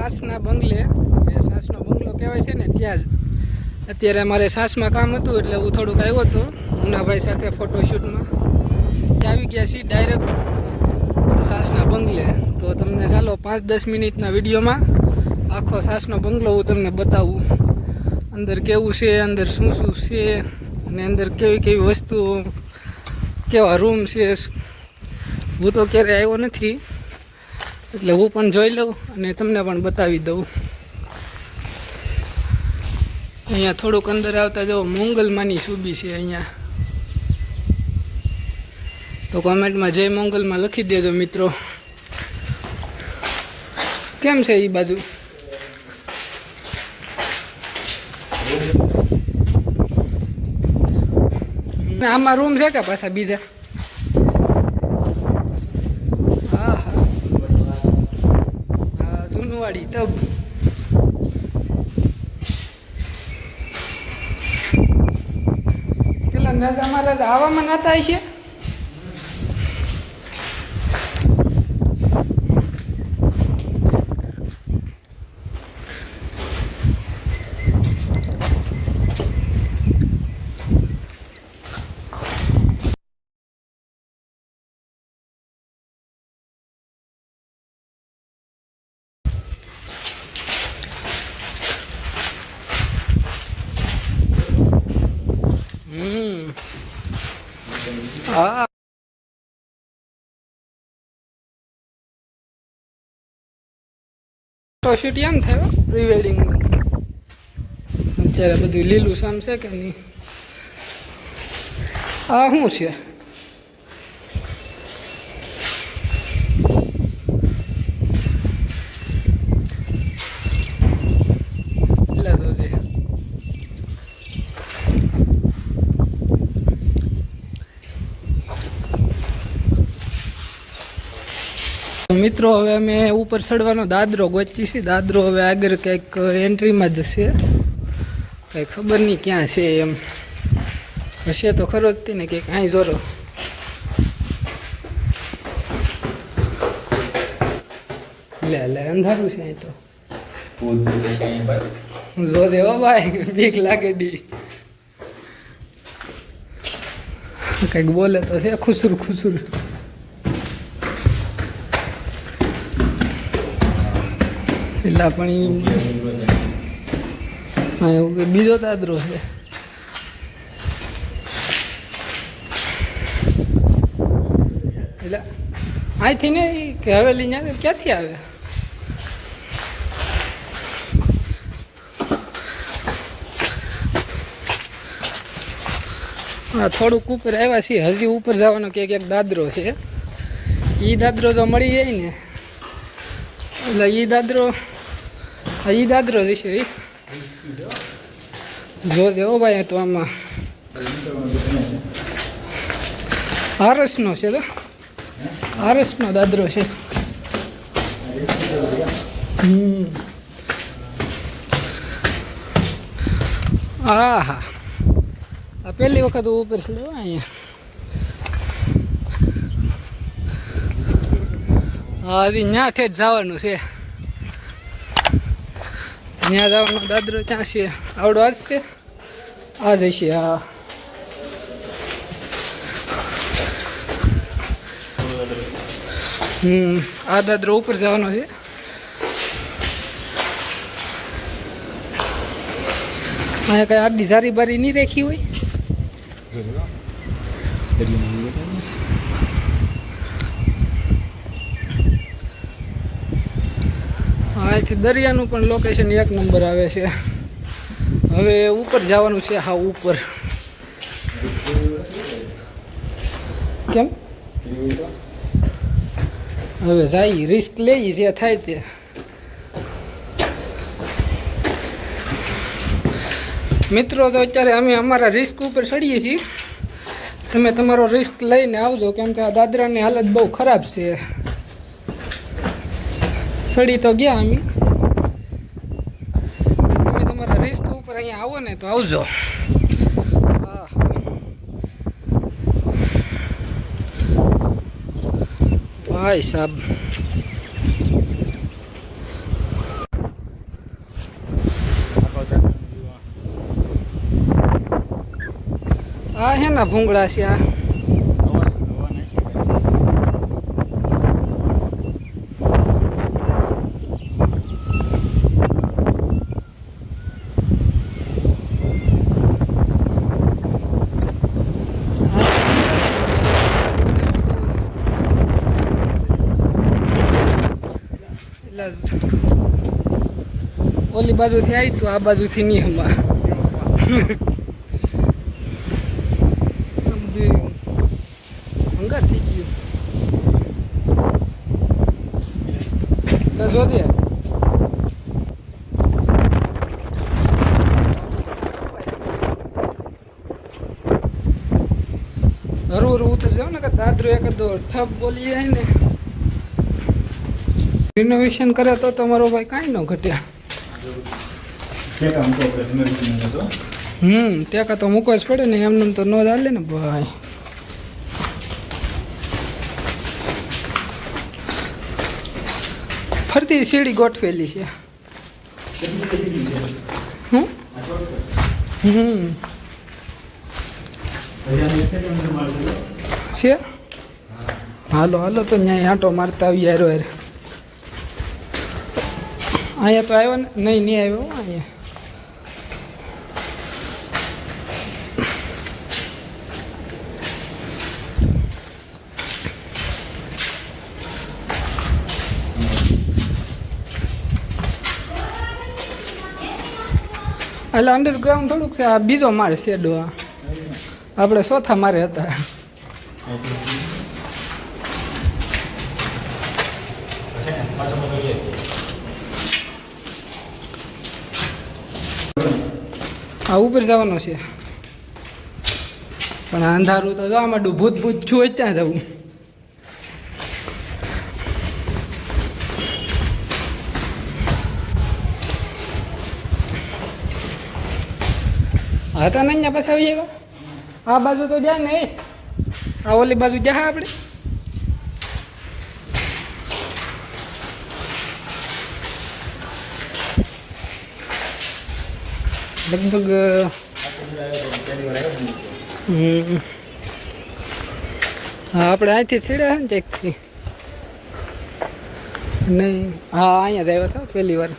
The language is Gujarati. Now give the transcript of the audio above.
સાસના બંગલે, જે સાસનો બંગલો કહેવાય છે ને ત્યાં જ અત્યારે મારે સાસમાં કામ હતું એટલે હું થોડુંક આવ્યો હતો મુનાભાઈ સાથે ફોટોશૂટમાં. ત્યાં આવી ગયા છીએ ડાયરેક્ટ સાસના બંગલે. તો તમને ચાલો 5-10 મિનિટના વિડીયોમાં આખો સાસનો બંગલો હું તમને બતાવું. અંદર કેવું છે, અંદર શું શું છે અને અંદર કેવી કેવી વસ્તુઓ, કેવા રૂમ છે. હું તો ક્યારે આવ્યો નથી એટલે હું પણ જોઈ લઉં અને તમને પણ બતાવી દઉં. અહીંયા થોડુંક અંદર આવતા જો મોંગલમાની સુબી છે અહીંયા. તો કોમેન્ટમાં જય મોંગલમાં લખી દેજો મિત્રો. કેમ છે એ બાજુ? આમાં રૂમ છે કે પાછા બીજા? હા હા હા, જૂનવાડી ટબ. પેલા રાજા મહારાજ આવામાં નાતા છે. હા, ફોટોશૂટ એમ થયો પ્રી વેડિંગ. અત્યારે બધું લીલું સામ છે કે નહીં? આ શું છે? મિત્રો હવે અમે ઉપર ચડવાનો દાદરો ગોચી છીએ. દાદરો હવે આગળ કંઈક એન્ટ્રીમાં જશે, કંઈ ખબર નહીં ક્યાં છે. એમ હશે તો ખરો જ ને કંઈક. અહીં જોરો લે લે અંધારું છે અહીં તો. જો દેવો ભાઈ, બીક લાગે ડી. કંઈક બોલે તો છે ખુસુર ખુસુર. પેલા પણ એવું કે બીજો દાદરો છે. એટલે અહીંથી ને કે હવેલી ને ક્યાંથી આવે? હા, થોડુંક ઉપર આવ્યા છીએ. હજી ઉપર જવાનો ક્યાંક એક દાદરો છે. એ દાદરો જો મળી જાય ને એટલે એ દાદરો જશે. જોજે હો ભાઈ. તો આમાં આરસનો છે, તો આરસનો દાદરો છે. હા હા, આ પહેલી વખત ઉપર છે અહીંયા. હા, હજી ત્યાં ઠેઠ જવાનું છે. ત્યાં જવાનો દાદરો ક્યાં છે? આવડો આજ છે, આ જ હશે. હા, આ દાદરો ઉપર જવાનો છે. અહીંયા કઈ આડી સારી બારી નહીં રાખી હોય. અહીંથી દરિયાનું પણ લોકેશન એક નંબર આવે છે. હવે ઉપર જવાનું છે. હા, ઉપર કેમ હવે જાય, રિસ્ક લઈએ જે થાય તે. મિત્રો તો અત્યારે અમે અમારા રિસ્ક ઉપર ચડીએ છીએ. તમે તમારો રિસ્ક લઈને આવજો, કેમ કે આ દાદરાની હાલત બહુ ખરાબ છે. ચડી તો ગયા અમે. તમે તમારા રિસ્ક ઉપર અહીંયા આવો ને તો આવજો. ભાઈ સાહેબ, આ હે ના ભૂંગળા છે આ ઓલી બાજુથી આવી તો આ બાજુથી નહીં હમણાં હંગા થઈ ગયું તો જોજે હરવું હરવું ઉતર જાવ ને કે દાદરો એક દો ઠપ બોલી જાય ને રિનોવેશન કરે તો તમારો ભાઈ કાંઈ ન ઘટ્યા ટેકા તો મૂકવા જ પડે ને એમને તો ન ચાલે ને ભાઈ ફરતી સીડી ગોઠવેલી છે છે હાલો હાલો તો ત્યાં આંટો મારતા આવી યાર યાર અહીંયા તો આવ્યો ને નહીં આવ્યો અહીંયા એટલે અંડરગ્રાઉન્ડ થોડુંક છે આ બીજો માળ શેડો આપણે ચોથા મારે હતા આ ઉપર જવાનું છે પણ અંધારું તો જવા માંડું ભૂત ભૂત છું ત્યાં જવું હતા ને અહીંયા પાછા આવી આવ્યા આ બાજુ તો જાય ને આ ઓલી બાજુ જા આપણે લગભગ હા આપણે અહીંથી સીડ્યા ને ચેકથી નહીં હા અહીંયા જ આવ્યા હતા પહેલી વાર